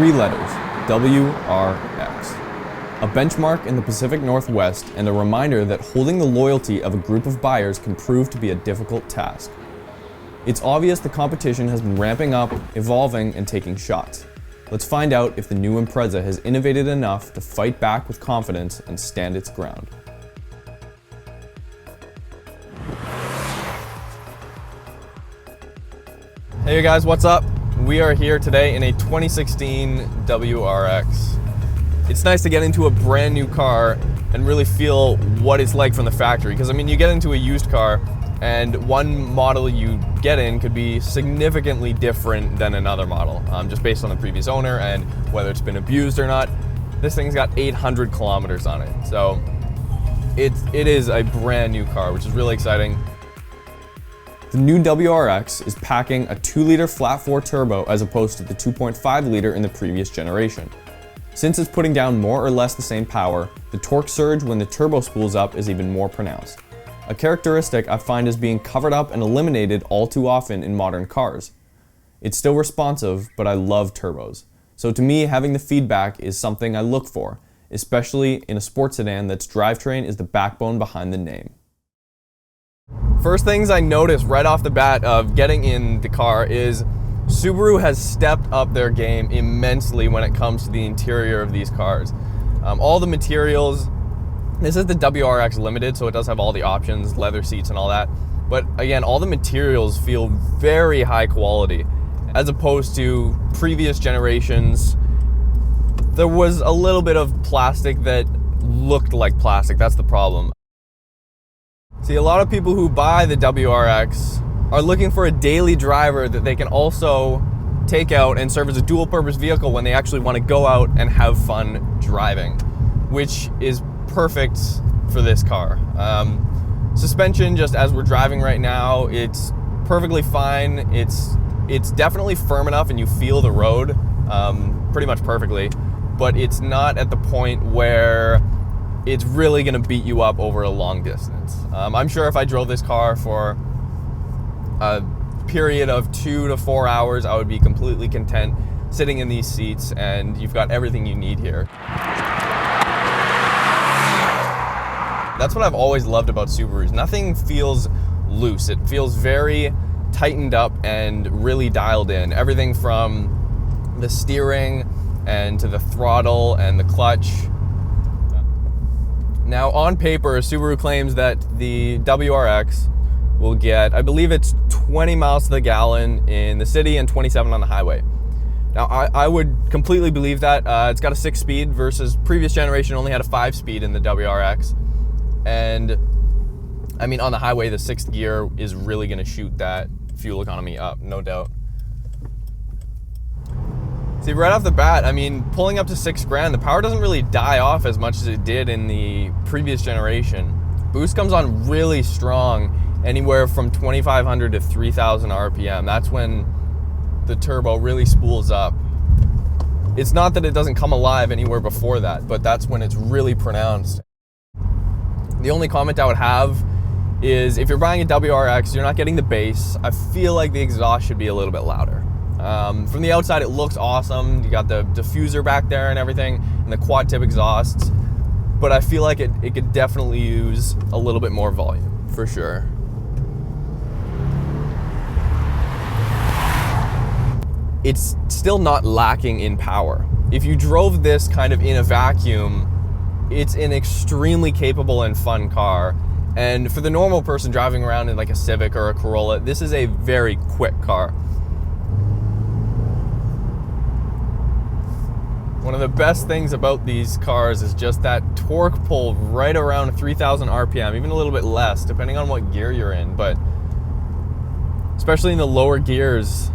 3 letters, WRX. A benchmark in the Pacific Northwest and a reminder that holding the loyalty of a group of buyers can prove to be a difficult task. It's obvious the competition has been ramping up, evolving, and taking shots. Let's find out if the new Impreza has innovated enough to fight back with confidence and stand its ground. Hey you guys, what's up? We are here today in a 2016 WRX. It's nice to get into a brand new car and really feel what it's like from the factory. Because I mean, you get into a used car and one model you get in could be significantly different than another model, just based on the previous owner and whether it's been abused or not. This thing's got 800 kilometers on it. So it is a brand new car, which is really exciting. The new WRX is packing a 2-liter flat-4 turbo as opposed to the 2.5-liter in the previous generation. Since it's putting down more or less the same power, the torque surge when the turbo spools up is even more pronounced. A characteristic I find is being covered up and eliminated all too often in modern cars. It's still responsive, but I love turbos. So to me, having the feedback is something I look for, especially in a sports sedan that's drivetrain is the backbone behind the name. First things I noticed right off the bat of getting in the car is Subaru has stepped up their game immensely when it comes to the interior of these cars. All the materials, this is the WRX Limited, so it does have all the options, leather seats and all that. But again, all the materials feel very high quality. As opposed to previous generations, there was a little bit of plastic that looked like plastic. That's the problem. See, a lot of people who buy the WRX are looking for a daily driver that they can also take out and serve as a dual-purpose vehicle when they actually want to go out and have fun driving, which is perfect for this car. Suspension, just as we're driving right now, it's perfectly fine. It's definitely firm enough and you feel the road pretty much perfectly, but it's not at the point where it's really gonna beat you up over a long distance. I'm sure if I drove this car for a period of 2 to 4 hours, I would be completely content sitting in these seats, and you've got everything you need here. That's what I've always loved about Subarus. Nothing feels loose. It feels very tightened up and really dialed in. Everything from the steering and to the throttle and the clutch. Now, on paper, Subaru claims that the WRX will get, I believe it's 20 miles to the gallon in the city and 27 on the highway. Now, I would completely believe that. It's got a 6-speed versus previous generation only had a 5-speed in the WRX. And, I mean, on the highway, the 6th gear is really going to shoot that fuel economy up, no doubt. See, right off the bat, I mean, pulling up to $6,000, the power doesn't really die off as much as it did in the previous generation. Boost comes on really strong, anywhere from 2,500 to 3,000 RPM. That's when the turbo really spools up. It's not that it doesn't come alive anywhere before that, but that's when it's really pronounced. The only comment I would have is if you're buying a WRX, you're not getting the bass. I feel like the exhaust should be a little bit louder. From the outside, it looks awesome. You got the diffuser back there and everything, and the quad tip exhausts. But I feel like it could definitely use a little bit more volume, for sure. It's still not lacking in power. If you drove this kind of in a vacuum, it's an extremely capable and fun car. And for the normal person driving around in like a Civic or a Corolla, this is a very quick car. One of the best things about these cars is just that torque pull right around 3,000 RPM, even a little bit less, depending on what gear you're in. But especially in the lower gears,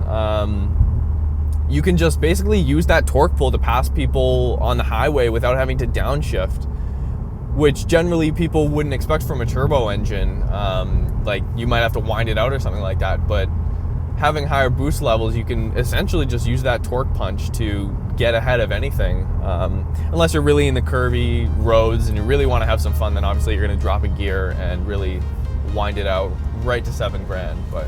you can just basically use that torque pull to pass people on the highway without having to downshift, which generally people wouldn't expect from a turbo engine. Like you might have to wind it out or something like that, but having higher boost levels, you can essentially just use that torque punch to get ahead of anything. Unless you're really in the curvy roads and you really want to have some fun, then obviously you're going to drop a gear and really wind it out right to $7,000. But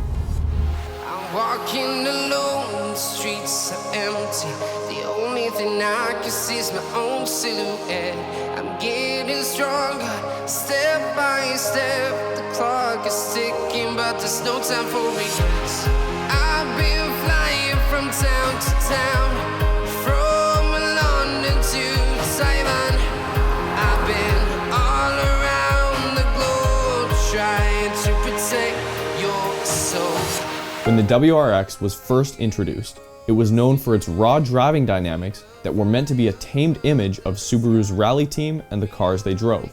Walking alone, the streets are empty. The only thing I can see is my own silhouette. I'm getting stronger, step by step. The clock is ticking, but there's no time for regrets. I've been flying from town to town, from London to Taiwan. I've been all around the globe trying to protect your soul. When the WRX was first introduced, it was known for its raw driving dynamics that were meant to be a tamed image of Subaru's rally team and the cars they drove.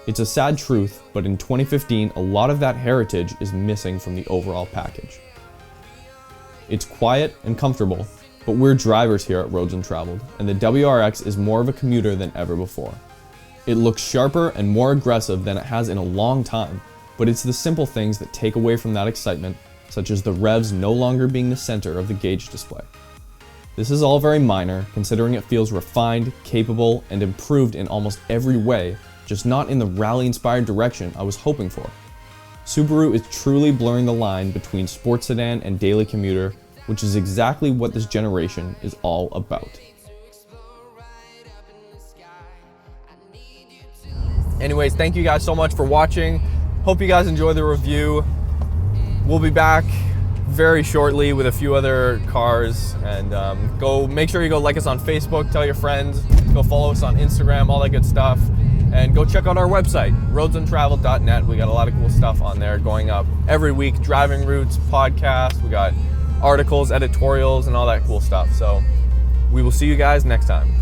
It's a sad truth, but in 2015, a lot of that heritage is missing from the overall package. It's quiet and comfortable, but we're drivers here at Roads Untraveled, and the WRX is more of a commuter than ever before. It looks sharper and more aggressive than it has in a long time, but it's the simple things that take away from that excitement, such as the revs no longer being the center of the gauge display. This is all very minor, considering it feels refined, capable, and improved in almost every way, just not in the rally-inspired direction I was hoping for. Subaru is truly blurring the line between sports sedan and daily commuter, which is exactly what this generation is all about. Anyways, thank you guys so much for watching. Hope you guys enjoy the review. We'll be back very shortly with a few other cars, and go make sure you go like us on Facebook, tell your friends, go follow us on Instagram, all that good stuff, and go check out our website, roadsuntraveled.net. We got a lot of cool stuff on there going up every week, driving routes, podcasts, we got articles, editorials, and all that cool stuff. So we will see you guys next time.